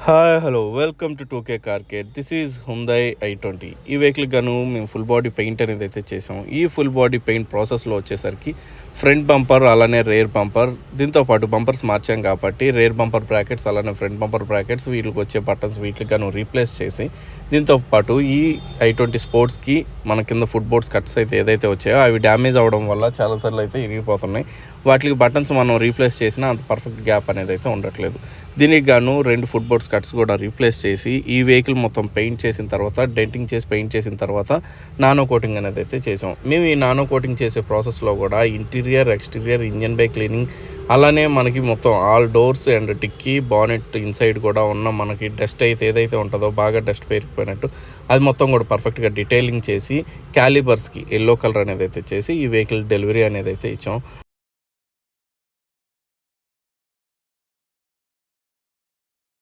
Hi hello welcome to 2K car care. This is Hyundai i20. ఈ vehicle గాను మేము full body paint అనేది అయితే చేసాం. ఈ ఫుల్ బాడీ పెయింట్ ప్రాసెస్లో వచ్చేసరికి ఫ్రంట్ బంపర్ అలానే రేర్ బంపర్, దీంతోపాటు బంపర్స్ మార్చాం కాబట్టి రేర్ బంపర్ బ్రాకెట్స్ అలానే ఫ్రంట్ బంపర్ బ్రాకెట్స్ వీటికి వచ్చే బటన్స్ వీటికి గాను రీప్లేస్ చేసి, దీంతోపాటు ఈ i20 స్పోర్ట్స్కి మన కింద ఫుట్ బోర్డ్స్ కట్స్ అయితే ఏదైతే వచ్చాయో అవి డ్యామేజ్ అవడం వల్ల చాలాసార్లు అయితే ఇరిగిపోతున్నాయి. వాటికి బటన్స్ మనం రీప్లేస్ చేసినా అంత పర్ఫెక్ట్ గ్యాప్ అనేది అయితే ఉండట్లేదు. దీనికి గాను 2 ఫుట్ బోర్డ్స్ కట్స్ కూడా రీప్లేస్ చేసి ఈ వెహికల్ మొత్తం పెయింట్ చేసిన తర్వాత, డెంటింగ్ చేసి పెయింట్ చేసిన తర్వాత నానో కోటింగ్ అనేది అయితే చేసాం. మేము ఈ నానో కోటింగ్ చేసే ప్రాసెస్లో కూడా interior, exterior, engine bay cleaning, అలానే మనకి మొత్తం all doors and dickey, bonnet inside కూడా ఉన్న మనకి డస్ట్ అయితే ఏదైతే ఉంటుందో బాగా డస్ట్ పేరుకుపోయినట్టు అది మొత్తం కూడా పర్ఫెక్ట్గా డీటెయిలింగ్ చేసి క్యాలిబర్స్కి ఎల్లో కలర్ అనేది అయితే చేసి ఈ వెహికల్ డెలివరీ అనేది అయితే ఇచ్చాం.